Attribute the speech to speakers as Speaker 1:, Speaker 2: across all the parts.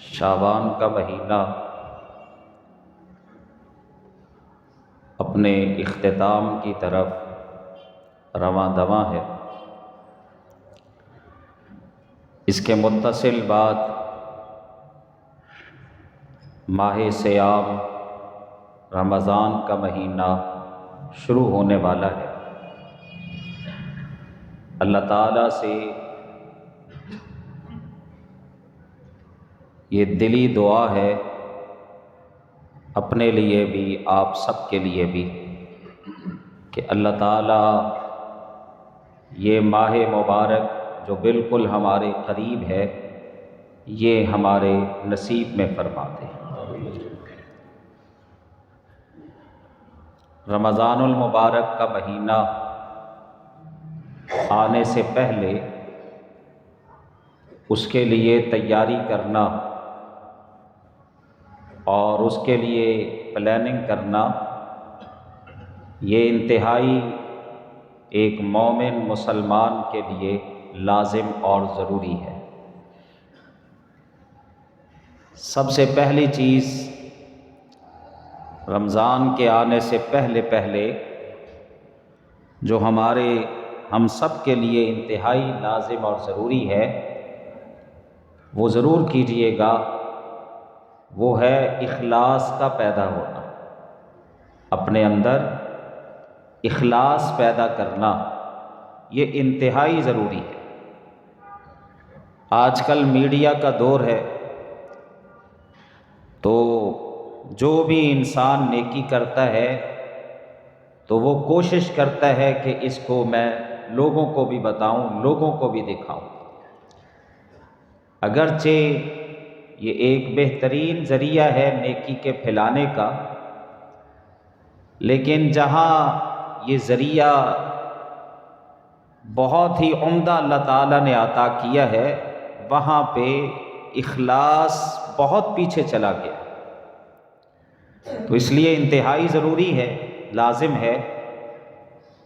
Speaker 1: شعبان کا مہینہ اپنے اختتام کی طرف رواں دواں ہے۔ اس کے متصل بعد ماہ صیام رمضان کا مہینہ شروع ہونے والا ہے۔ اللہ تعالیٰ سے یہ دلی دعا ہے، اپنے لیے بھی آپ سب کے لیے بھی، کہ اللہ تعالیٰ یہ ماہ مبارک جو بالکل ہمارے قریب ہے یہ ہمارے نصیب میں فرما دے۔ رمضان المبارک کا مہینہ آنے سے پہلے اس کے لیے تیاری کرنا اور اس کے لیے پلاننگ کرنا یہ انتہائی ایک مومن مسلمان کے لیے لازم اور ضروری ہے۔ سب سے پہلی چیز رمضان کے آنے سے پہلے جو ہم سب کے لیے انتہائی لازم اور ضروری ہے وہ ضرور کیجئے گا، وہ ہے اخلاص کا پیدا ہونا، اپنے اندر اخلاص پیدا کرنا، یہ انتہائی ضروری ہے۔ آج کل میڈیا کا دور ہے، تو جو بھی انسان نیکی کرتا ہے تو وہ کوشش کرتا ہے کہ اس کو میں لوگوں کو بھی بتاؤں، لوگوں کو بھی دکھاؤں۔ اگرچہ یہ ایک بہترین ذریعہ ہے نیکی کے پھیلانے کا، لیکن جہاں یہ ذریعہ بہت ہی عمدہ اللہ تعالیٰ نے عطا کیا ہے وہاں پہ اخلاص بہت پیچھے چلا گیا، تو اس لیے انتہائی ضروری ہے، لازم ہے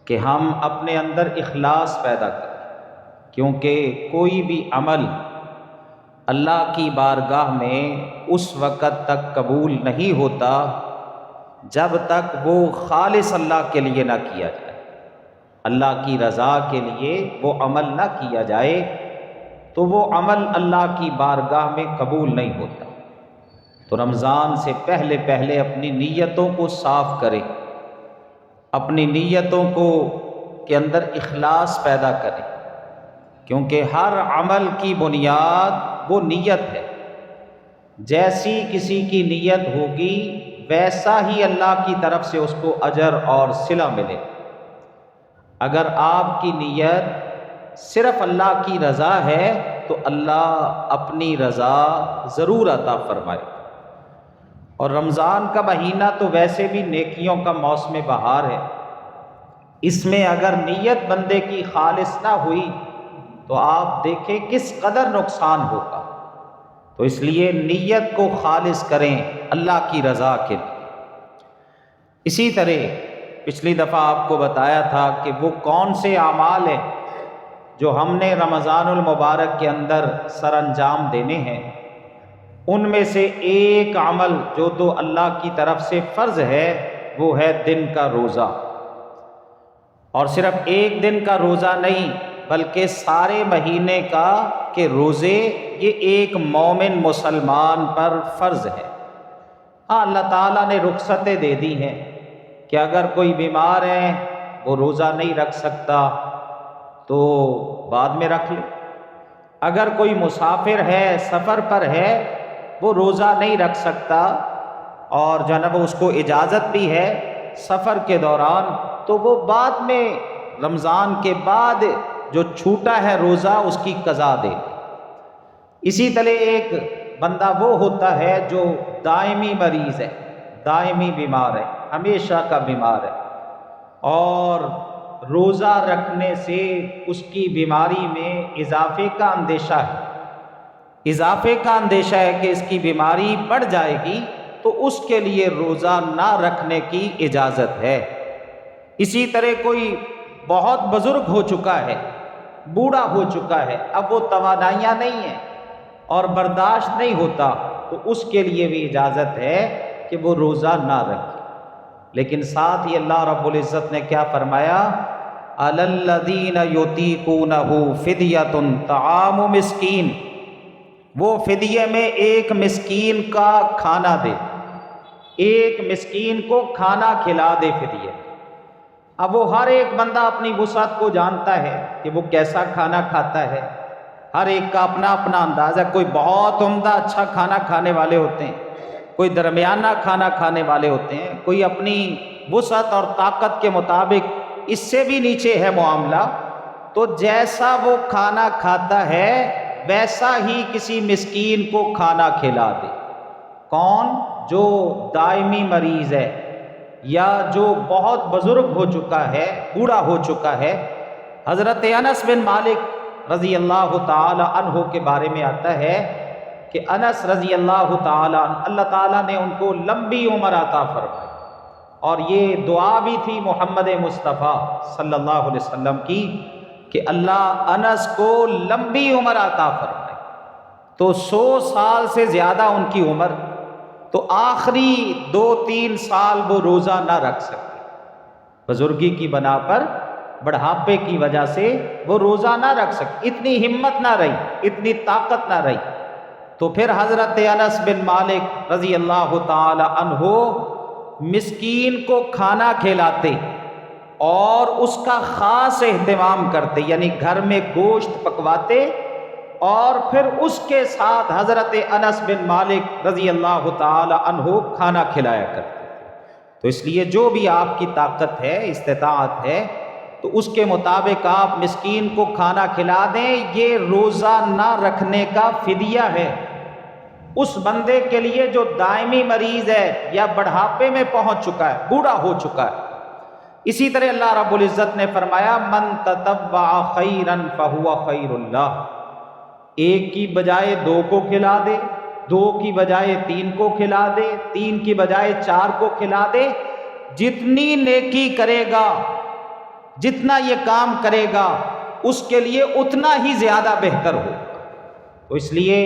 Speaker 1: کہ ہم اپنے اندر اخلاص پیدا کریں، کیونکہ کوئی بھی عمل اللہ کی بارگاہ میں اس وقت تک قبول نہیں ہوتا جب تک وہ خالص اللہ کے لیے نہ کیا جائے، اللہ کی رضا کے لیے وہ عمل نہ کیا جائے تو وہ عمل اللہ کی بارگاہ میں قبول نہیں ہوتا۔ تو رمضان سے پہلے اپنی نیتوں کو صاف کرے، اپنی نیتوں کے اندر اخلاص پیدا کرے، کیونکہ ہر عمل کی بنیاد وہ نیت ہے۔ جیسی کسی کی نیت ہوگی ویسا ہی اللہ کی طرف سے اس کو اجر اور صلہ ملے۔ اگر آپ کی نیت صرف اللہ کی رضا ہے تو اللہ اپنی رضا ضرور عطا فرمائے۔ اور رمضان کا مہینہ تو ویسے بھی نیکیوں کا موسم بہار ہے، اس میں اگر نیت بندے کی خالص نہ ہوئی تو آپ دیکھیں کس قدر نقصان ہوگا، تو اس لیے نیت کو خالص کریں اللہ کی رضا کے لیے۔ اسی طرح پچھلی دفعہ آپ کو بتایا تھا کہ وہ کون سے اعمال ہیں جو ہم نے رمضان المبارک کے اندر سر انجام دینے ہیں۔ ان میں سے ایک عمل جو تو اللہ کی طرف سے فرض ہے وہ ہے دن کا روزہ، اور صرف ایک دن کا روزہ نہیں بلکہ سارے مہینے کا کہ روزے یہ ایک مومن مسلمان پر فرض ہے۔ ہاں، اللہ تعالیٰ نے رخصتیں دے دی ہیں کہ اگر کوئی بیمار ہے وہ روزہ نہیں رکھ سکتا تو بعد میں رکھ لے، اگر کوئی مسافر ہے سفر پر ہے وہ روزہ نہیں رکھ سکتا اور جناب اس کو اجازت بھی ہے سفر کے دوران تو وہ بعد میں رمضان کے بعد جو چھوٹا ہے روزہ اس کی قضا دے۔ اسی طرح ایک بندہ وہ ہوتا ہے جو دائمی مریض ہے، دائمی بیمار ہے، ہمیشہ کا بیمار ہے، اور روزہ رکھنے سے اس کی بیماری میں اضافے کا اندیشہ ہے، کہ اس کی بیماری بڑھ جائے گی تو اس کے لیے روزہ نہ رکھنے کی اجازت ہے۔ اسی طرح کوئی بہت بزرگ ہو چکا ہے، بوڑھا ہو چکا ہے، اب وہ توانائیاں نہیں ہیں، اور برداشت نہیں ہوتا تو اس کے لیے بھی اجازت ہے کہ وہ روزہ نہ رکھے۔ لیکن ساتھ ہی اللہ رب العزت نے کیا فرمایا؟ عَلَى الَّذِينَ يُطِيقُونَهُ فِدْيَةٌ طَعَامُ مسکین، وہ فدیے میں ایک مسکین کا کھانا دے، ایک مسکین کو کھانا کھلا دے فدیے۔ اب وہ ہر ایک بندہ اپنی وسعت کو جانتا ہے کہ وہ کیسا کھانا کھاتا ہے، ہر ایک کا اپنا اپنا انداز ہے۔ کوئی بہت عمدہ اچھا کھانا کھانے والے ہوتے ہیں، کوئی درمیانہ کھانا کھانے والے ہوتے ہیں، کوئی اپنی وسعت اور طاقت کے مطابق اس سے بھی نیچے ہے معاملہ۔ تو جیسا وہ کھانا کھاتا ہے ویسا ہی کسی مسکین کو کھانا کھلا دے۔ کون؟ جو دائمی مریض ہے یا جو بہت بزرگ ہو چکا ہے، بوڑھا ہو چکا ہے۔ حضرت انس بن مالک رضی اللہ تعالی عنہ کے بارے میں آتا ہے کہ انس رضی اللہ تعالی عنہ، اللہ تعالیٰ نے ان کو لمبی عمر عطا فرمائی، اور یہ دعا بھی تھی محمد مصطفیٰ صلی اللہ علیہ وسلم کی کہ اللہ انس کو لمبی عمر عطا فرمائے۔ تو 100 سال سے زیادہ ان کی عمر، تو آخری 2-3 سال وہ روزہ نہ رکھ سکتے، بزرگی کی بنا پر، بڑھاپے کی وجہ سے وہ روزہ نہ رکھ سکتے، اتنی ہمت نہ رہی، اتنی طاقت نہ رہی۔ تو پھر حضرت انس بن مالک رضی اللہ تعالی عنہ مسکین کو کھانا کھلاتے اور اس کا خاص اہتمام کرتے، یعنی گھر میں گوشت پکواتے اور پھر اس کے ساتھ حضرت انس بن مالک رضی اللہ تعالی عنہ کھانا کھلایا کرتے۔ تو اس لیے جو بھی آپ کی طاقت ہے، استطاعت ہے، تو اس کے مطابق آپ مسکین کو کھانا کھلا دیں۔ یہ روزہ نہ رکھنے کا فدیہ ہے اس بندے کے لیے جو دائمی مریض ہے یا بڑھاپے میں پہنچ چکا ہے، بوڑھا ہو چکا ہے۔ اسی طرح اللہ رب العزت نے فرمایا من تطوع خیرا فہو خیر اللہ، ایک کی بجائے 2 کو کھلا دے، 2 کی بجائے 3 کو کھلا دے، 3 کی بجائے 4 کو کھلا دے۔ جتنی نیکی کرے گا، جتنا یہ کام کرے گا، اس کے لیے اتنا ہی زیادہ بہتر ہو۔ تو اس لیے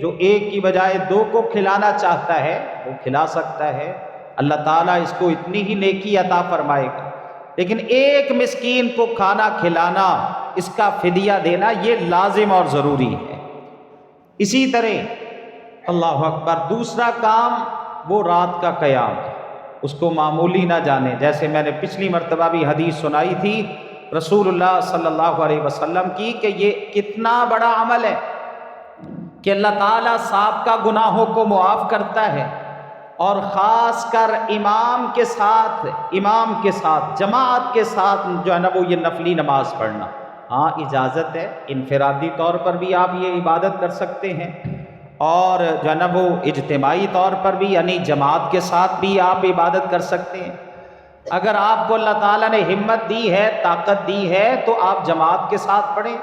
Speaker 1: جو 1 کی بجائے 2 کو کھلانا چاہتا ہے وہ کھلا سکتا ہے، اللہ تعالیٰ اس کو اتنی ہی نیکی عطا فرمائے گا۔ لیکن ایک مسکین کو کھانا کھلانا، اس کا فدیہ دینا، یہ لازم اور ضروری ہے۔ اسی طرح اللہ اکبر، دوسرا کام وہ رات کا قیام، اس کو معمولی نہ جانے۔ جیسے میں نے پچھلی مرتبہ بھی حدیث سنائی تھی رسول اللہ صلی اللہ علیہ وسلم کی کہ یہ کتنا بڑا عمل ہے کہ اللہ تعالیٰ سابقہ گناہوں کو معاف کرتا ہے، اور خاص کر امام کے ساتھ جماعت کے ساتھ جو ہے نا وہ یہ نفلی نماز پڑھنا۔ ہاں اجازت ہے، انفرادی طور پر بھی آپ یہ عبادت کر سکتے ہیں، اور جو ہے نا وہ اجتماعی طور پر بھی، یعنی جماعت کے ساتھ بھی آپ عبادت کر سکتے ہیں۔ اگر آپ کو اللہ تعالیٰ نے ہمت دی ہے، طاقت دی ہے، تو آپ جماعت کے ساتھ پڑھیں۔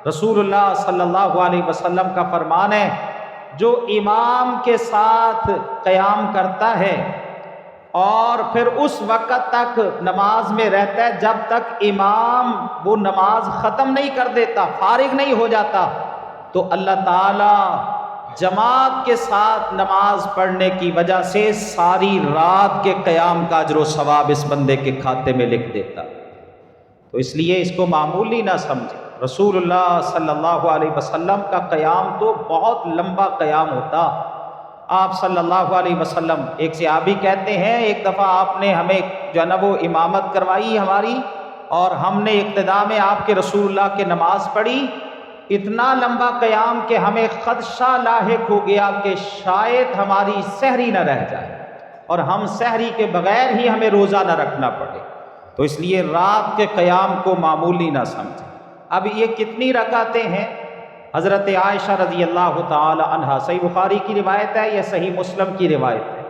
Speaker 1: رسول اللہ صلی اللہ علیہ وسلم کا فرمان ہے جو امام کے ساتھ قیام کرتا ہے اور پھر اس وقت تک نماز میں رہتا ہے جب تک امام وہ نماز ختم نہیں کر دیتا، فارغ نہیں ہو جاتا، تو اللہ تعالیٰ جماعت کے ساتھ نماز پڑھنے کی وجہ سے ساری رات کے قیام کا اجر و ثواب اس بندے کے کھاتے میں لکھ دیتا۔ تو اس لیے اس کو معمولی نہ سمجھیں۔ رسول اللہ صلی اللہ علیہ وسلم کا قیام تو بہت لمبا قیام ہوتا۔ آپ صلی اللہ علیہ وسلم، ایک صحابی کہتے ہیں ایک دفعہ آپ نے ہمیں جو ہے نا وہ امامت کروائی ہماری، اور ہم نے اقتداء میں آپ کے رسول اللہ کے نماز پڑھی، اتنا لمبا قیام کہ ہمیں خدشہ لاحق ہو گیا کہ شاید ہماری سحری نہ رہ جائے اور ہم سحری کے بغیر ہی ہمیں روزہ نہ رکھنا پڑے۔ تو اس لیے رات کے قیام کو معمولی نہ سمجھیں۔ اب یہ کتنی رکعتیں ہیں؟ حضرت عائشہ رضی اللہ تعالی عنہا، صحیح بخاری کی روایت ہے یا صحیح مسلم کی روایت ہے،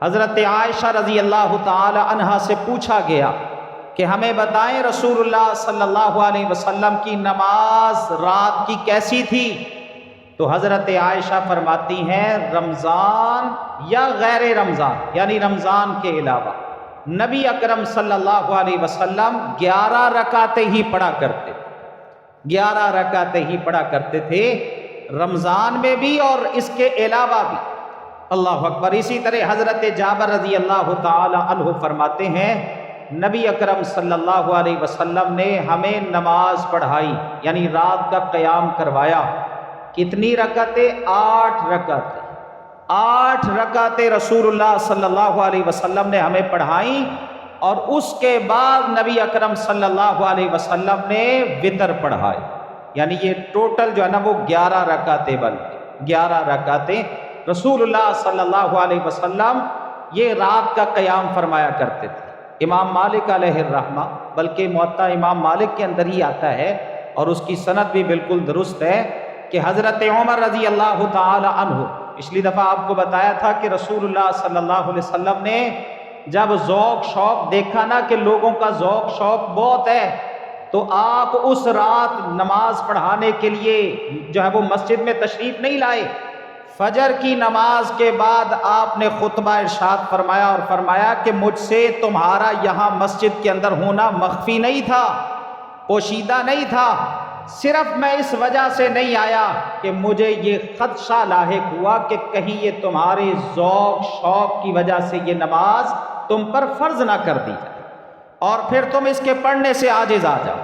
Speaker 1: حضرت عائشہ رضی اللہ تعالی عنہا سے پوچھا گیا کہ ہمیں بتائیں رسول اللہ صلی اللہ علیہ وسلم کی نماز رات کی کیسی تھی؟ تو حضرت عائشہ فرماتی ہیں رمضان یا غیر رمضان، یعنی رمضان کے علاوہ نبی اکرم صلی اللہ علیہ وسلم 11 رکعتیں ہی پڑھا کرتے، 11 رکعتیں ہی پڑھا کرتے تھے۔ رمضان میں بھی اور اس کے علاوہ بھی۔ اللہ اکبر۔ اسی طرح حضرت جابر رضی اللہ تعالی عنہ فرماتے ہیں نبی اکرم صلی اللہ علیہ وسلم نے ہمیں نماز پڑھائی، یعنی رات کا قیام کروایا۔ کتنی رکعتیں؟ 8 رکعتیں۔ 8 رکعتیں رسول اللہ صلی اللہ علیہ وسلم نے ہمیں پڑھائیں، اور اس کے بعد نبی اکرم صلی اللہ علیہ وسلم نے وتر پڑھائے، یعنی یہ ٹوٹل جو ہے نا وہ 11 رکعتیں، بلکہ 11 رکعتیں رسول اللہ صلی اللہ علیہ وسلم یہ رات کا قیام فرمایا کرتے تھے۔ امام مالک علیہ الرحمہ، بلکہ موطا امام مالک کے اندر ہی آتا ہے اور اس کی سند بھی بالکل درست ہے کہ حضرت عمر رضی اللہ تعالی عنہ، پچھلی دفعہ آپ کو بتایا تھا کہ رسول اللہ صلی اللہ علیہ وسلم نے جب ذوق شوق دیکھا نا کہ لوگوں کا ذوق شوق بہت ہے، تو آپ اس رات نماز پڑھانے کے لیے جو ہے وہ مسجد میں تشریف نہیں لائے۔ فجر کی نماز کے بعد آپ نے خطبہ ارشاد فرمایا اور فرمایا کہ مجھ سے تمہارا یہاں مسجد کے اندر ہونا مخفی نہیں تھا، پوشیدہ نہیں تھا، صرف میں اس وجہ سے نہیں آیا کہ مجھے یہ خدشہ لاحق ہوا کہ کہیں یہ تمہارے ذوق شوق کی وجہ سے یہ نماز تم پر فرض نہ کر دی جائے اور پھر تم اس کے پڑھنے سے عاجز آ جاؤ۔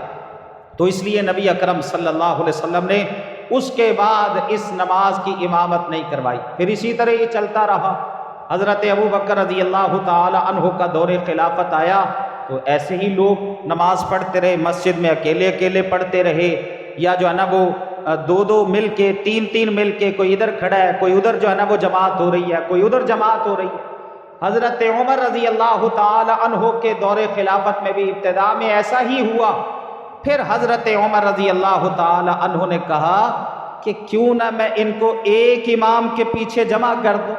Speaker 1: تو اس لیے نبی اکرم صلی اللہ علیہ وسلم نے اس کے بعد اس نماز کی امامت نہیں کروائی۔ پھر اسی طرح یہ چلتا رہا۔ حضرت ابو بکر رضی اللہ تعالی عنہ کا دور خلافت آیا تو ایسے ہی لوگ نماز پڑھتے رہے، مسجد میں اکیلے اکیلے پڑھتے رہے، یا جو ہے نا وہ 2 مل کے 3 مل کے، کوئی ادھر کھڑا ہے، کوئی ادھر جو ہے نا وہ جماعت ہو رہی ہے، کوئی ادھر جماعت ہو رہی ہے۔ حضرت عمر رضی اللہ تعالی عنہ کے دور خلافت میں بھی ابتدا میں ایسا ہی ہوا۔ پھر حضرت عمر رضی اللہ تعالی عنہ نے کہا کہ کیوں نہ میں ان کو ایک امام کے پیچھے جمع کر دوں،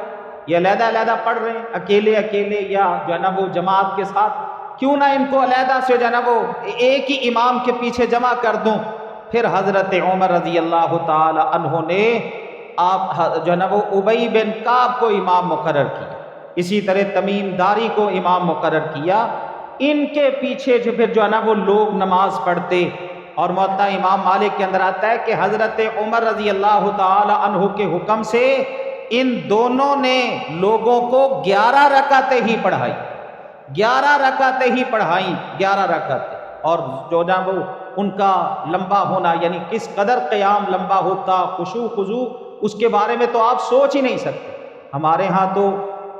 Speaker 1: یہ علیحدہ علیحدہ پڑھ رہے ہیں اکیلے اکیلے یا جو ہے نا وہ جماعت کے ساتھ، کیوں نہ ان کو علیحدہ سے جو ہے نا وہ ایک ہی امام کے پیچھے جمع کر دوں۔ پھر حضرت عمر رضی اللہ تعالی عنہ نے آپ جو ہے نا وہ ابی بن کعب کو امام مقرر کیا، اسی طرح تمیم داری کو امام مقرر کیا۔ ان کے پیچھے جو پھر جو ہے نا وہ لوگ نماز پڑھتے، اور موطا امام مالک کے اندر آتا ہے کہ حضرت عمر رضی اللہ تعالی عنہ کے حکم سے ان دونوں نے لوگوں کو 11 رکعتیں ہی پڑھائی، 11 رکعتیں ہی پڑھائیں، 11 رکعتیں۔ اور جو نا وہ ان کا لمبا ہونا، یعنی کس قدر قیام لمبا ہوتا، خشوع خضوع، اس کے بارے میں تو آپ سوچ ہی نہیں سکتے۔ ہمارے ہاں تو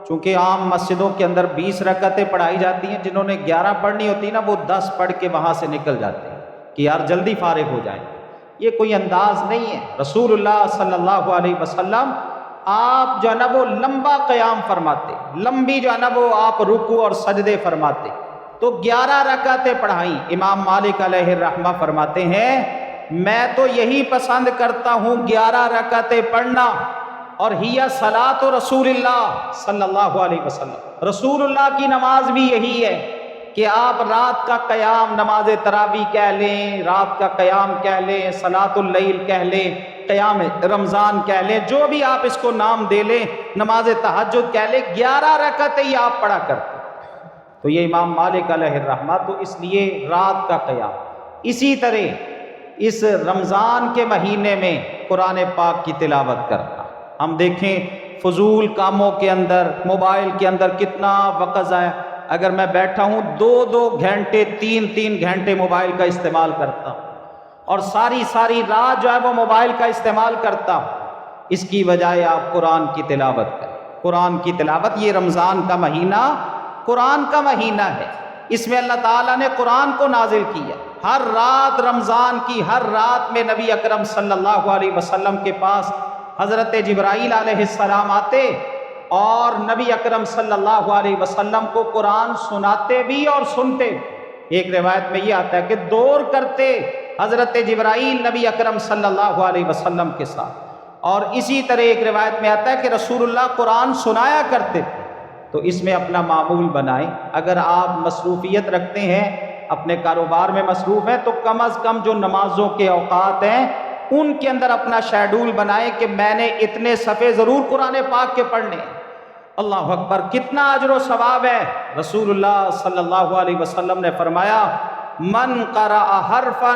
Speaker 1: چونکہ عام مسجدوں کے اندر 20 رکعتیں پڑھائی جاتی ہیں، جنہوں نے 11 پڑھنی ہوتی نا وہ 10 پڑھ کے وہاں سے نکل جاتے ہیں کہ یار جلدی فارغ ہو جائیں۔ یہ کوئی انداز نہیں ہے۔ رسول اللہ صلی اللہ علیہ وسلم آپ جو ہے نا وہ لمبا قیام فرماتے، لمبی جو ہے نا وہ آپ رکوع اور سجدے فرماتے، تو 11 رکعتیں پڑھائیں۔ امام مالک علیہ الرحمہ فرماتے ہیں میں تو یہی پسند کرتا ہوں 11 رکعتیں پڑھنا، اور ہی صلاۃ رسول اللہ صلی اللہ علیہ وسلم، رسول اللہ کی نماز بھی یہی ہے کہ آپ رات کا قیام نماز تراویح کہہ لیں، رات کا قیام کہہ لیں، صلاۃ اللیل کہہ لیں، قیام رمضان کہہ لیں، جو بھی آپ اس کو نام دے لیں، نماز تہجد کہہ لیں، 11 رکعتیں ہی آپ پڑھا کرتے۔ تو یہ امام مالک علیہ الرحمہ، تو اس لیے رات کا قیام۔ اسی طرح اس رمضان کے مہینے میں قرآن پاک کی تلاوت کرنا، ہم دیکھیں فضول کاموں کے اندر، موبائل کے اندر کتنا وقت ضائع۔ اگر میں بیٹھا ہوں 2 گھنٹے 3 گھنٹے موبائل کا استعمال کرتا ہوں، اور ساری رات جو ہے وہ موبائل کا استعمال کرتا ہوں، اس کی بجائے آپ قرآن کی تلاوت کریں۔ قرآن کی تلاوت، یہ رمضان کا مہینہ قرآن کا مہینہ ہے، اس میں اللہ تعالیٰ نے قرآن کو نازل کیا۔ ہر رات رمضان کی ہر رات میں نبی اکرم صلی اللہ علیہ وسلم کے پاس حضرت جبرائیل علیہ السلام آتے اور نبی اکرم صلی اللہ علیہ وسلم کو قرآن سناتے بھی اور سنتے بھی۔ ایک روایت میں یہ آتا ہے کہ دور کرتے حضرت جبرائیل نبی اکرم صلی اللہ علیہ وسلم کے ساتھ، اور اسی طرح ایک روایت میں آتا ہے کہ رسول اللہ قرآن سنایا کرتے تھے۔ تو اس میں اپنا معمول بنائیں۔ اگر آپ مصروفیت رکھتے ہیں، اپنے کاروبار میں مصروف ہیں، تو کم از کم جو نمازوں کے اوقات ہیں ان کے اندر اپنا شیڈول بنائیں کہ میں نے اتنے صفحے ضرور قرآن پاک کے پڑھنے ہیں۔ اللہ اکبر، کتنا اجر و ثواب ہے۔ رسول اللہ صلی اللہ علیہ وسلم نے فرمایا من قرأ حرفا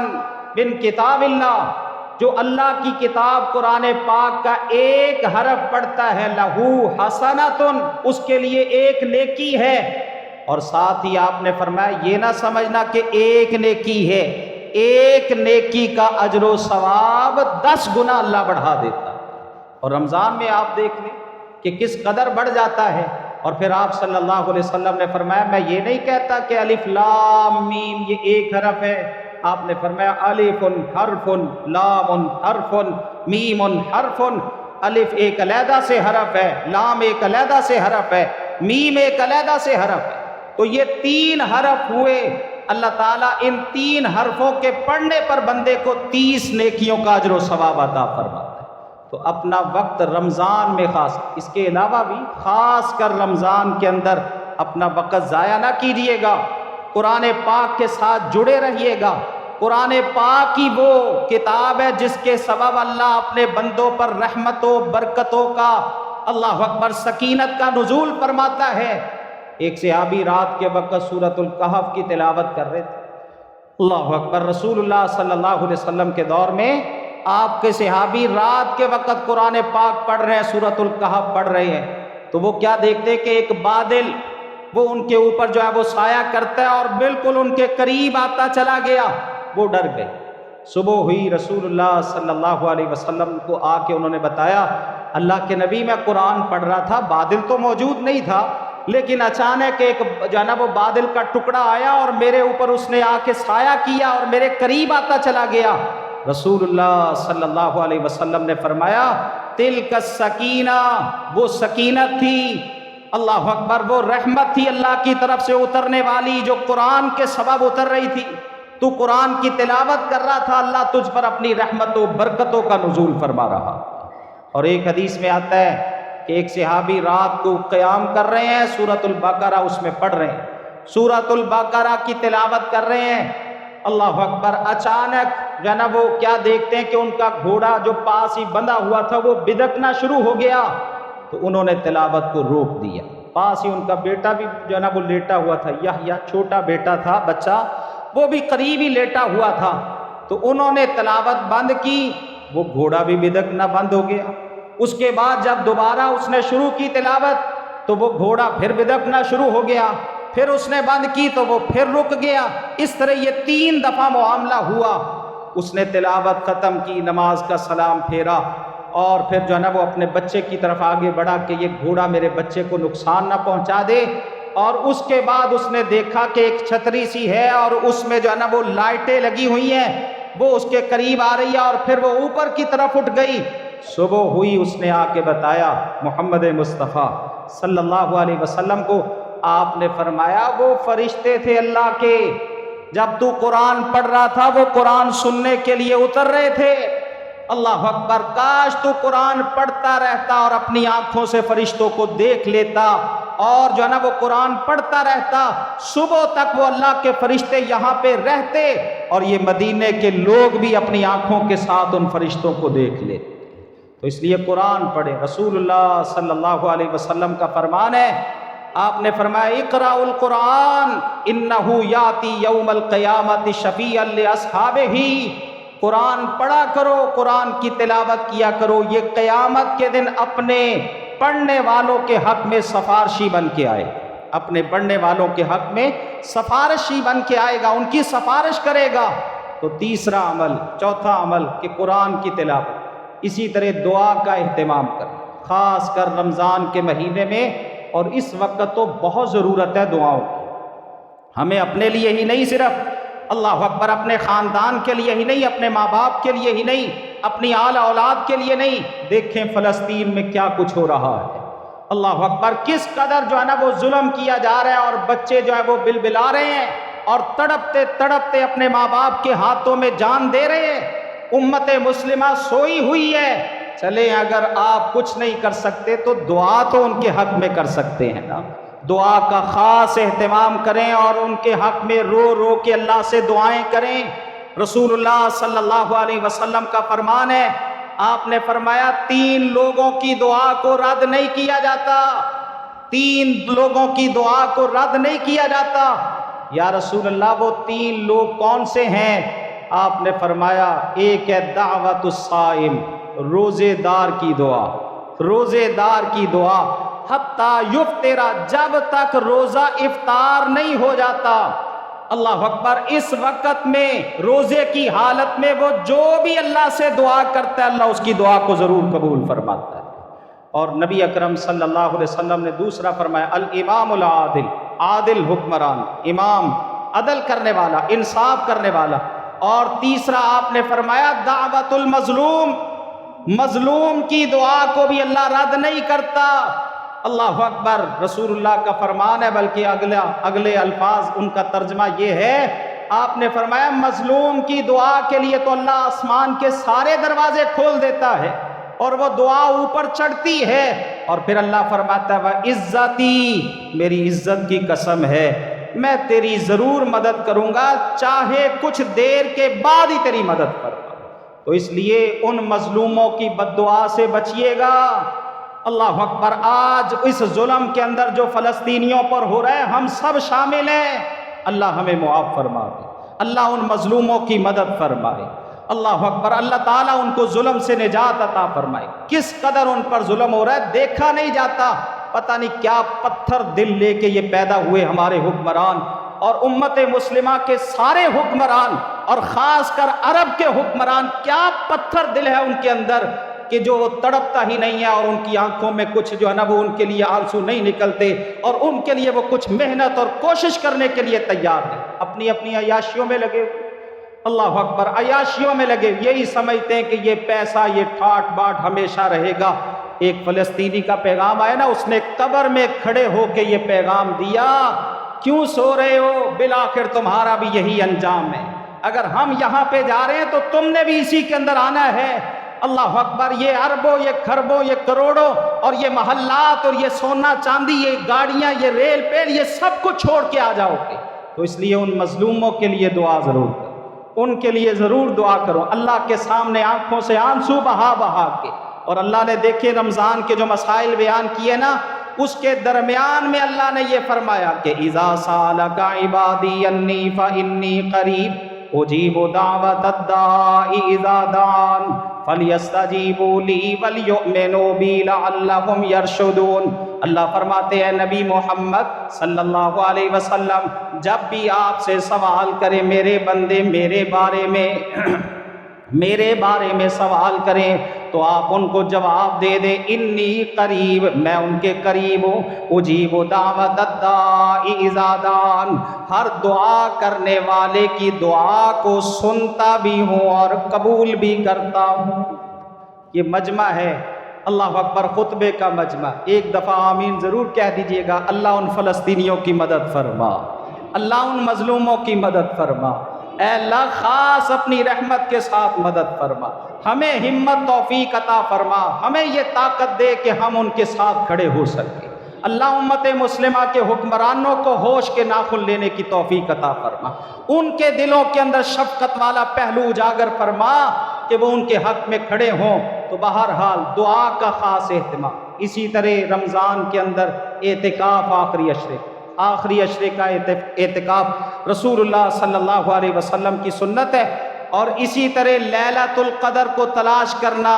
Speaker 1: من کتاب اللہ، جو اللہ کی کتاب قرآن پاک کا ایک حرف پڑھتا ہے لہو حسنتن، اس کے لیے ایک نیکی ہے۔ اور ساتھ ہی آپ نے فرمایا یہ نہ سمجھنا کہ ایک نیکی ہے، ایک نیکی کا اجر و ثواب 10 گنا اللہ بڑھا دیتا ہے۔ اور رمضان میں آپ دیکھ لیں کہ کس قدر بڑھ جاتا ہے۔ اور پھر آپ صلی اللہ علیہ وسلم نے فرمایا میں یہ نہیں کہتا کہ الف لام میم یہ ایک حرف ہے، آپ نے فرمایا الف حرف، لام حرف، میم حرف۔ الف ایک علیحدہ سے حرف ہے، لام ایک علیحدہ سے حرف ہے، میم ایک علیحدہ سے حرف ہے۔ تو یہ 3 حرف ہوئے، اللہ تعالیٰ ان 3 حرفوں کے پڑھنے پر بندے کو 30 نیکیوں کا اجر و ثواب عطا فرماتا ہے۔ تو اپنا وقت رمضان میں خاص، اس کے علاوہ بھی خاص کر رمضان کے اندر اپنا وقت ضائع نہ کیجیے گا، قرآن پاک کے ساتھ جڑے رہیے گا۔ قرآن پاک ہی وہ کتاب ہے جس کے سبب اللہ اپنے بندوں پر رحمتوں برکتوں کا، اللہ اکبر، سکینت کا نزول فرماتا ہے۔ ایک صحابی رات کے وقت سورۃ الکہف کی تلاوت کر رہے تھے، اللہ اکبر، رسول اللہ صلی اللہ علیہ وسلم کے دور میں آپ کے صحابی رات کے وقت قرآن پاک پڑھ رہے ہیں، سورۃ الکہف پڑھ رہے ہیں، تو وہ کیا دیکھتے کہ ایک بادل وہ ان کے اوپر جو ہے وہ سایہ کرتا ہے اور بالکل ان کے قریب آتا چلا گیا، وہ ڈر گئے۔ صبح ہوئی، رسول اللہ صلی اللہ علیہ وسلم کو آ کے انہوں نے بتایا اللہ کے نبی میں قرآن پڑھ رہا تھا، بادل تو موجود نہیں تھا، لیکن اچانک ایک جو ہے نا وہ بادل کا ٹکڑا آیا اور میرے اوپر اس نے آ کے سایہ کیا اور میرے قریب آتا چلا گیا۔ رسول اللہ صلی اللہ علیہ وسلم نے فرمایا تلک السکینہ، وہ سکینت تھی، اللہ اکبر، وہ رحمت تھی اللہ کی طرف سے اترنے والی جو قرآن کے سبب اتر رہی تھی۔ تو قرآن کی تلاوت کر رہا تھا، اللہ تجھ پر اپنی رحمتوں برکتوں کا نزول فرما رہا۔ اور ایک حدیث میں آتا ہے کہ ایک صحابی رات کو قیام کر رہے ہیں، سورۃ البقرہ اس میں پڑھ رہے ہیں، سورۃ البقرہ کی تلاوت کر رہے ہیں، اللہ اکبر، اچانک جو ہے نا وہ کیا دیکھتے ہیں کہ ان کا گھوڑا جو پاس ہی بندھا ہوا تھا وہ بدکنا شروع ہو گیا۔ تو انہوں نے تلاوت کو روک دیا، پاس ہی ان کا بیٹا بھی جو ہے نا وہ لیٹا ہوا تھا، یحییٰ چھوٹا بیٹا تھا، بچہ، وہ بھی قریب ہی لیٹا ہوا تھا۔ تو انہوں نے تلاوت بند کی، وہ گھوڑا بھی بدکنا بند ہو گیا۔ اس کے بعد جب دوبارہ اس نے شروع کی تلاوت تو وہ گھوڑا پھر بدکنا شروع ہو گیا، پھر اس نے بند کی تو وہ پھر رک گیا۔ اس طرح یہ 3 دفعہ معاملہ ہوا۔ اس نے تلاوت ختم کی، نماز کا سلام پھیرا اور پھر جو ہے نا وہ اپنے بچے کی طرف آگے بڑھا کہ یہ گھوڑا میرے بچے کو نقصان نہ پہنچا دے۔ اور اس کے بعد اس نے دیکھا کہ ایک چھتری سی ہے اور اس میں جو ہے نا وہ لائٹیں لگی ہوئی ہیں، وہ اس کے قریب آ رہی ہے اور پھر وہ اوپر کی طرف اٹھ گئی۔ صبح ہوئی، اس نے آ کے بتایا محمد مصطفیٰ صلی اللہ علیہ وسلم کو، آپ نے فرمایا وہ فرشتے تھے اللہ کے، جب تو قرآن پڑھ رہا تھا وہ قرآن سننے کے لیے اتر رہے تھے۔ اللہ اکبر، کاش تو قرآن پڑھتا رہتا اور اپنی آنکھوں سے فرشتوں کو دیکھ لیتا اور جو ہے نا وہ قرآن پڑھتا رہتا، صبح تک وہ اللہ کے فرشتے یہاں پہ رہتے اور یہ مدینے کے لوگ بھی اپنی آنکھوں کے ساتھ ان فرشتوں کو دیکھ لیتے۔ تو اس لیے قرآن پڑھے۔ رسول اللہ صلی اللہ علیہ وسلم کا فرمان ہے، آپ نے فرمایا اقرأوا القرآن انہ یاتی یوم القیامت شفیعا لاصحابہ، قرآن پڑھا کرو، قرآن کی تلاوت کیا کرو، یہ قیامت کے دن اپنے پڑھنے والوں کے حق میں سفارشی بن کے آئے، اپنے پڑھنے والوں کے حق میں سفارشی بن کے آئے گا، ان کی سفارش کرے گا۔ تو تیسرا عمل، چوتھا عمل کہ قرآن کی تلاوت، اسی طرح دعا کا اہتمام کریں، خاص کر رمضان کے مہینے میں، اور اس وقت تو بہت ضرورت ہے دعاؤں کی۔ ہمیں اپنے لیے ہی نہیں، صرف اللہ اکبر، اپنے خاندان کے لیے ہی نہیں، اپنے ماں باپ کے لیے ہی نہیں، اپنی آل اولاد کے لیے نہیں، دیکھیں فلسطین میں کیا کچھ ہو رہا ہے، اللہ اکبر، کس قدر جو ہے نا وہ ظلم کیا جا رہا ہے اور بچے جو ہے وہ بلبلا رہے ہیں اور تڑپتے تڑپتے اپنے ماں باپ کے ہاتھوں میں جان دے رہے ہیں۔ امت مسلمہ سوئی ہوئی ہے، چلیں اگر آپ کچھ نہیں کر سکتے تو دعا تو ان کے حق میں کر سکتے ہیں نا، دعا کا خاص اہتمام کریں اور ان کے حق میں رو رو کے اللہ سے دعائیں کریں۔ رسول اللہ صلی اللہ علیہ وسلم کا فرمان ہے، آپ نے فرمایا 3 لوگوں کی دعا کو رد نہیں کیا جاتا، 3 لوگوں کی دعا کو رد نہیں کیا جاتا۔ یا رسول اللہ وہ 3 لوگ کون سے ہیں؟ آپ نے فرمایا ایک ہے دعوت الصائم، روزے دار کی دعا، روزے دار کی دعا، حتیٰ یفطر، جب تک روزہ افطار نہیں ہو جاتا۔ اللہ اکبر، اس وقت میں روزے کی حالت میں وہ جو بھی اللہ سے دعا کرتا ہے اللہ اس کی دعا کو ضرور قبول فرماتا ہے۔ اور نبی اکرم صلی اللہ علیہ وسلم نے دوسرا فرمایا الامام العادل، عادل حکمران، امام عدل کرنے والا، انصاف کرنے والا۔ اور تیسرا آپ نے فرمایا دعوت المظلوم، مظلوم کی دعا کو بھی اللہ رد نہیں کرتا۔ اللہ اکبر، رسول اللہ کا فرمان ہے، بلکہ اگلے الفاظ ان کا ترجمہ یہ ہے، آپ نے فرمایا مظلوم کی دعا کے لیے تو اللہ آسمان کے سارے دروازے کھول دیتا ہے اور وہ دعا اوپر چڑھتی ہے، اور پھر اللہ فرماتا ہے وَعِزَّتِي، میری عزت کی قسم ہے میں تیری ضرور مدد کروں گا، چاہے کچھ دیر کے بعد ہی تیری مدد کروں گا۔ تو اس لیے ان مظلوموں کی بد دعا سے بچیے گا۔ اللہ اکبر، آج اس ظلم کے اندر جو فلسطینیوں پر ہو رہا ہے ہم سب شامل ہیں، اللہ ہمیں معاف فرما دے، اللہ ان مظلوموں کی مدد فرمائے۔ اللہ اکبر، اللہ تعالیٰ ان کو ظلم سے نجات عطا فرمائے۔ کس قدر ان پر ظلم ہو رہا ہے دیکھا نہیں جاتا، پتہ نہیں کیا پتھر دل لے کے یہ پیدا ہوئے ہمارے حکمران، اور امت مسلمہ کے سارے حکمران اور خاص کر عرب کے حکمران، کیا پتھر دل ہے ان کے اندر کہ جو وہ تڑپتا ہی نہیں ہے، اور ان کی آنکھوں میں کچھ جو ہے نا وہ ان کے لیے آنسو نہیں نکلتے، اور ان کے لیے وہ کچھ محنت اور کوشش کرنے کے لیے تیار ہیں، اپنی اپنی عیاشیوں میں لگے ہوئے۔ اللہ اکبر، عیاشیوں میں لگے، یہی سمجھتے ہیں کہ یہ پیسہ، یہ ٹھاٹ باٹ ہمیشہ رہے گا۔ ایک فلسطینی کا پیغام آیا نا، اس نے قبر میں کھڑے ہو کے یہ پیغام دیا، کیوں سو رہے ہو، بالآخر تمہارا بھی یہی انجام ہے، اگر ہم یہاں پہ جا رہے ہیں تو تم نے بھی اسی کے اندر آنا ہے۔ اللہ اکبر، یہ اربوں، یہ کھربوں، یہ کروڑوں، اور یہ محلات، اور یہ سونا چاندی، یہ گاڑیاں، یہ ریل پیل، یہ سب کچھ چھوڑ کے آ جاؤ گے۔ تو اس لیے ان مظلوموں کے لیے دعا ضرور کرو، ان کے لیے ضرور دعا کرو، اللہ کے سامنے آنکھوں سے آنسو بہا بہا کے۔ اور اللہ نے دیکھے رمضان کے جو مسائل بیان کیے نا، اس کے درمیان میں اللہ نے یہ فرمایا کہ اذا سالک عبادی انی فانی قریب اجیب دعوت الداع اذا دعان فلیستجیبوا لی ولیؤمنوا بی لعلہم یرشدون۔ اللہ فرماتے ہیں نبی محمد صلی اللہ علیہ وسلم، جب بھی آپ سے سوال کریں میرے بندے میرے بارے میں سوال کریں تو آپ ان کو جواب دے دیں انی قریب، میں ان کے قریب ہوں، اجیب دعوت الداع اذا دعان، ہر دعا کرنے والے کی دعا کو سنتا بھی ہوں اور قبول بھی کرتا ہوں۔ یہ مجمع ہے، اللہ اکبر، خطبے کا مجمع، ایک دفعہ آمین ضرور کہہ دیجئے گا۔ اللہ ان فلسطینیوں کی مدد فرما، اللہ ان مظلوموں کی مدد فرما، اے اللہ خاص اپنی رحمت کے ساتھ مدد فرما، ہمیں ہمت توفیق عطا فرما، ہمیں یہ طاقت دے کہ ہم ان کے ساتھ کھڑے ہو سکیں۔ اللہ امت مسلمہ کے حکمرانوں کو ہوش کے ناخن لینے کی توفیق عطا فرما، ان کے دلوں کے اندر شفقت والا پہلو اجاگر فرما کہ وہ ان کے حق میں کھڑے ہوں۔ تو بہرحال دعا کا خاص اہتمام، اسی طرح رمضان کے اندر اعتکاف، آخری اشرے کا اعتکاف رسول اللہ صلی اللہ علیہ وسلم کی سنت ہے، اور اسی طرح لیلۃ القدر کو تلاش کرنا،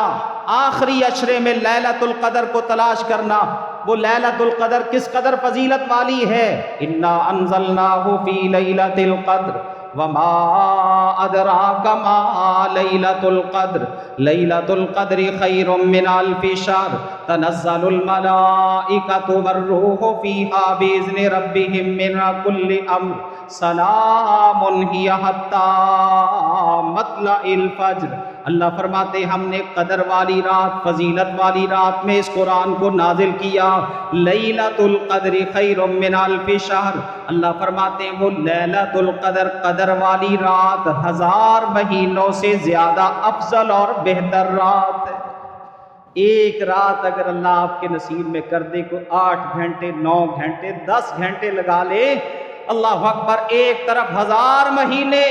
Speaker 1: آخری اشرے میں لیلۃ القدر کو تلاش کرنا۔ وہ لیلۃ القدر کس قدر فضیلت والی ہے، انا انزلناہ فی لیلۃ القدر وما ادراک ما لیلۃ القدر لیلۃ القدر خیر من الف شہر تنزل الملائکۃ والروح فیہا باذن ربہم من کل امر سلام ہی حتی مطلع الفجر۔ اللہ فرماتے ہیں ہم نے قدر والی رات، فضیلت والی رات میں اس قرآن کو نازل کیا، لیلۃ القدر خیر من الف شہر۔ اللہ فرماتے ہیں وہ لیلۃ القدر، قدر والی رات 1000 مہینوں سے زیادہ افضل اور بہتر رات ہے۔ ایک رات اگر اللہ آپ کے نصیب میں کر دے، کو 8 گھنٹے 9 گھنٹے 10 گھنٹے لگا لے، اللہ اکبر، ایک طرف 1000 مہینے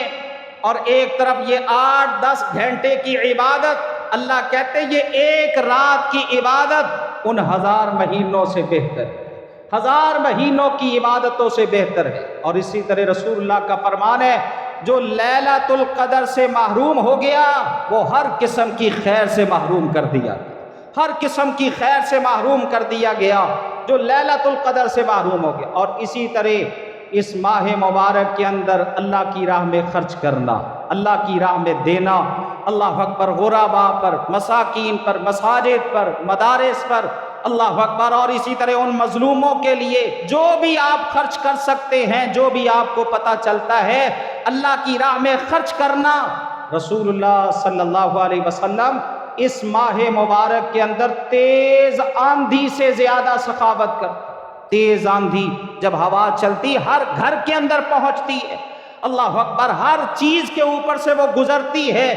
Speaker 1: اور ایک طرف یہ 8-10 گھنٹے کی عبادت، اللہ کہتے ہیں یہ ایک رات کی عبادت ان 1000 مہینوں سے بہتر ہے، 1000 مہینوں کی عبادتوں سے بہتر ہے۔ اور اسی طرح رسول اللہ کا فرمان ہے جو لیلۃ القدر سے محروم ہو گیا وہ ہر قسم کی خیر سے محروم کر دیا، ہر قسم کی خیر سے محروم کر دیا گیا جو لیلۃ القدر سے محروم ہو گیا۔ اور اسی طرح اس ماہ مبارک کے اندر اللہ کی راہ میں خرچ کرنا، اللہ کی راہ میں دینا، اللہ اکبر، غرباء پر، مساکین پر، مساجد پر، مدارس پر، اللہ اکبر، اور اسی طرح ان مظلوموں کے لیے جو بھی آپ خرچ کر سکتے ہیں، جو بھی آپ کو پتہ چلتا ہے اللہ کی راہ میں خرچ کرنا۔ رسول اللہ صلی اللہ علیہ وسلم اس ماہ مبارک کے اندر تیز آندھی سے زیادہ سخاوت کرتے۔ تیز آندھی جب ہوا چلتی ہر گھر کے اندر پہنچتی ہے، اللہ اکبر، ہر چیز کے اوپر سے وہ گزرتی ہے،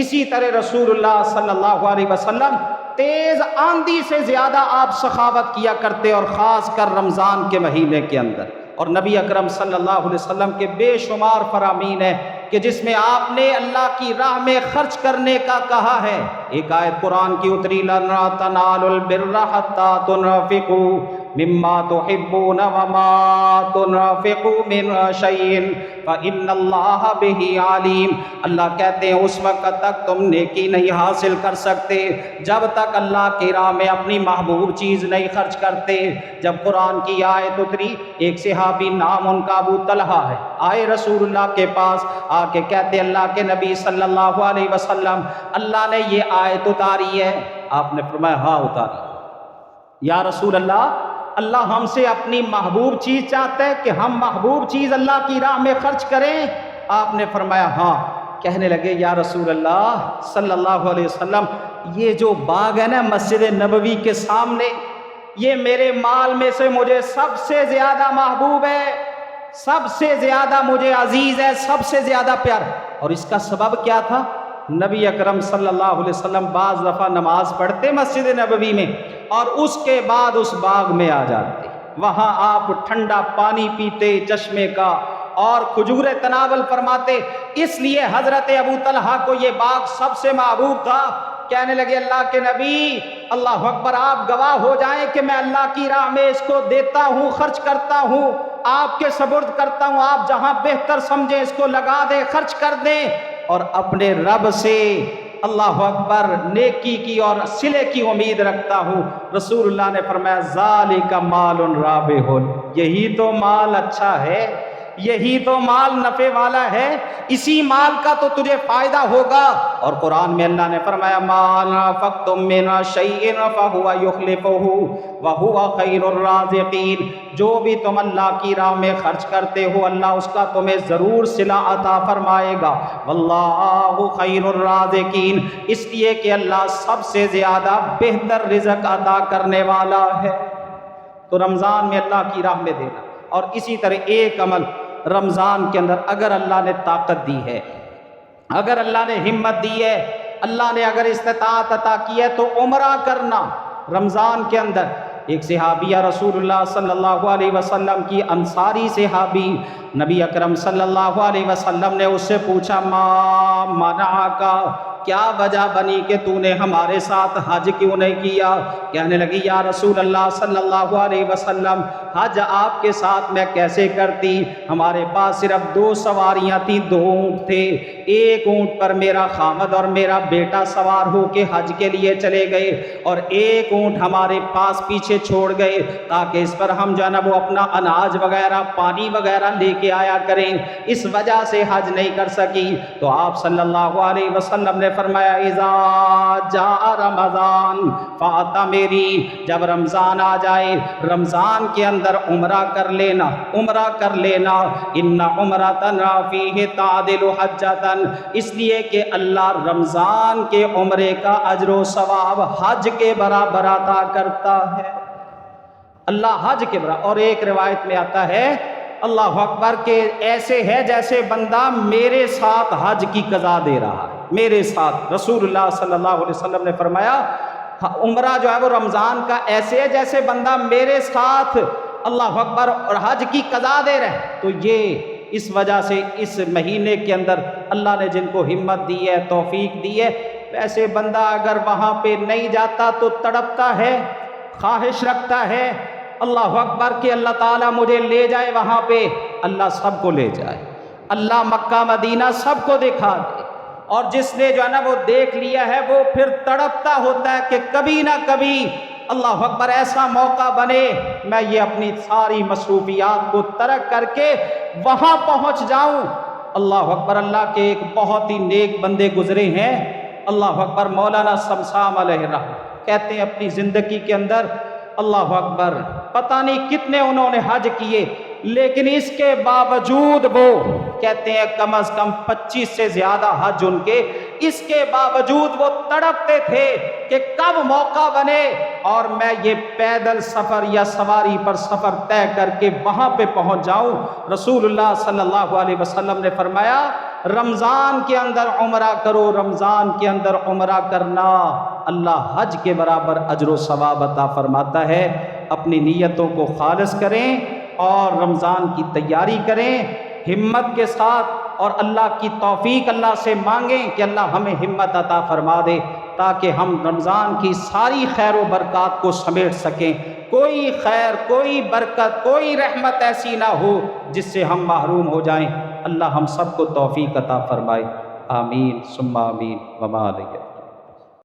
Speaker 1: اسی طرح رسول اللہ صلی اللہ علیہ وسلم تیز آندھی سے زیادہ آپ سخاوت کیا کرتے، اور خاص کر رمضان کے مہینے کے اندر۔ اور نبی اکرم صلی اللہ علیہ وسلم کے بے شمار فرامین ہیں کہ جس میں آپ نے اللہ کی راہ میں خرچ کرنے کا کہا ہے۔ ایک آیت قرآن کی اتری، لَن تَنَالُوا الْبِرَّ حَتَّىٰ تُنْفِقُوا مِمَّا تُحِبُّونَ وَمَا تُنْفِقُوا مِنْ شَيْءٍ فَإِنَّ اللَّهَ بِهِ عَلِيمٌ۔ اللہ کہتے ہیں اس وقت تک تم نیکی نہیں حاصل کر سکتے جب تک اللہ کی راہ میں اپنی محبوب چیز نہیں خرچ کرتے۔ جب قرآن کی آیت اتری، ایک صحابی نام ان کا ابو طلحہ ہے، آئے رسول اللہ کے پاس، آ کے کہتے اللہ کے نبی صلی اللہ علیہ وسلم اللہ نے یہ آیت اتاری ہے۔ آپ نے فرمایا ہاں اتاری۔ یا رسول اللہ، اللہ ہم سے اپنی محبوب چیز چاہتا ہے کہ ہم محبوب چیز اللہ کی راہ میں خرچ کریں؟ آپ نے فرمایا ہاں۔ کہنے لگے یا رسول اللہ صلی اللہ علیہ وسلم، یہ جو باغ ہے نا مسجد نبوی کے سامنے، یہ میرے مال میں سے مجھے سب سے زیادہ محبوب ہے، سب سے زیادہ مجھے عزیز ہے، سب سے زیادہ پیار۔ اور اس کا سبب کیا تھا؟ نبی اکرم صلی اللہ علیہ وسلم بعض دفعہ نماز پڑھتے مسجد نبوی میں، اور اس کے بعد اس باغ میں آ جاتے، وہاں آپ ٹھنڈا پانی پیتے چشمے کا اور کھجوریں تناول فرماتے، اس لیے حضرت ابو طلحہ کو یہ باغ سب سے محبوب تھا۔ کہنے لگے اللہ کے نبی، اللہ اکبر، آپ گواہ ہو جائیں کہ میں اللہ کی راہ میں اس کو دیتا ہوں، خرچ کرتا ہوں، آپ کے سپرد کرتا ہوں، آپ جہاں بہتر سمجھیں اس کو لگا دیں، خرچ کر دیں، اور اپنے رب سے اللہ اکبر نیکی کی اور صلے کی امید رکھتا ہوں۔ رسول اللہ نے فرمایا ذالک مال رابح، یہی تو مال اچھا ہے، یہی تو مال نفع والا ہے، اسی مال کا تو تجھے فائدہ ہوگا۔ اور قرآن میں اللہ نے فرمایا ما انفقتم من شیء فهو یخلفہ وہو خیر الرازقین، جو بھی تم اللہ کی راہ میں خرچ کرتے ہو اللہ اس کا تمہیں ضرور صلہ عطا فرمائے گا، واللہ خیر الرازقین، اس لیے کہ اللہ سب سے زیادہ بہتر رزق عطا کرنے والا ہے۔ تو رمضان میں اللہ کی راہ میں دینا، اور اسی طرح ایک عمل رمضان کے اندر اگر اللہ نے طاقت دی ہے، اگر اللہ نے ہمت دی ہے، اللہ نے اگر استطاعت عطا کی ہے تو عمرہ کرنا رمضان کے اندر۔ ایک صحابیہ رسول اللہ صلی اللہ علیہ وسلم کی، انصاری صحابی، نبی اکرم صلی اللہ علیہ وسلم نے اس سے پوچھا ما منعک، کیا وجہ بنی کہ تو نے ہمارے ساتھ حج کیوں نہیں کیا؟ کہنے لگی یا رسول اللہ صلی اللہ علیہ وسلم، حج آپ کے ساتھ میں کیسے کرتی؟ ہمارے پاس صرف 2 سواریاں تھیں، 2 اونٹ تھے، ایک اونٹ پر میرا خامد اور میرا بیٹا سوار ہو کے حج کے لیے چلے گئے، اور ایک اونٹ ہمارے پاس پیچھے چھوڑ گئے تاکہ اس پر ہم جو ہے نا وہ اپنا اناج وغیرہ پانی وغیرہ لے کے آیا کریں، اس وجہ سے حج نہیں کر سکی۔ تو آپ صلی اللہ علیہ وسلم نے فرمایا اذا جاء رمضان فاعتمری، جب رمضان آ جائے رمضان کے اندر عمرہ کر لینا، عمرہ کر لینا، ان عمرۃ فیہ تعدل حجۃ، اس لیے کہ اللہ رمضان کے عمرے کا اجر و ثواب حج کے برابر عطا کرتا ہے، اللہ حج کے برابر۔ اور ایک روایت میں آتا ہے اللہ اکبر کہ ایسے ہے جیسے بندہ میرے ساتھ حج کی قضا دے رہا ہے، میرے ساتھ۔ رسول اللہ صلی اللہ علیہ وسلم نے فرمایا عمرہ جو ہے وہ رمضان کا ایسے ہے جیسے بندہ میرے ساتھ اللہ اکبر اور حج کی قضا دے رہے۔ تو یہ اس وجہ سے اس مہینے کے اندر اللہ نے جن کو ہمت دی ہے، توفیق دی ہے، ویسے بندہ اگر وہاں پہ نہیں جاتا تو تڑپتا ہے، خواہش رکھتا ہے اللہ اکبر کہ اللہ تعالیٰ مجھے لے جائے وہاں پہ، اللہ سب کو لے جائے، اللہ مکہ مدینہ سب کو دکھا دے، اور جس نے جو ہے نا وہ دیکھ لیا ہے وہ پھر تڑپتا ہوتا ہے کہ کبھی نہ کبھی اللہ اکبر ایسا موقع بنے میں یہ اپنی ساری مصروفیات کو ترک کر کے وہاں پہنچ جاؤں۔ اللہ اکبر، اللہ کے ایک بہت ہی نیک بندے گزرے ہیں، اللہ اکبر، مولانا سمسام علیہ الرحمہ، کہتے ہیں اپنی زندگی کے اندر اللہ اکبر پتہ نہیں کتنے انہوں نے حج کیے، لیکن اس کے باوجود وہ کہتے ہیں کم از کم 25 سے زیادہ حج ان کے، اس کے باوجود وہ تڑپتے تھے کہ کب موقع بنے اور میں یہ پیدل سفر یا سواری پر سفر طے کر کے وہاں پہ پہنچ جاؤں۔ رسول اللہ صلی اللہ علیہ وسلم نے فرمایا رمضان کے اندر عمرہ کرو، رمضان کے اندر عمرہ کرنا اللہ حج کے برابر اجر و ثواب عطا فرماتا ہے۔ اپنی نیتوں کو خالص کریں اور رمضان کی تیاری کریں ہمت کے ساتھ، اور اللہ کی توفیق اللہ سے مانگیں کہ اللہ ہمیں ہمت عطا فرما دے تاکہ ہم رمضان کی ساری خیر و برکات کو سمیٹ سکیں۔ کوئی خیر، کوئی برکت، کوئی رحمت ایسی نہ ہو جس سے ہم محروم ہو جائیں۔ اللہ ہم سب کو توفیق عطا فرمائے، آمین ثم آمین وما علیہ۔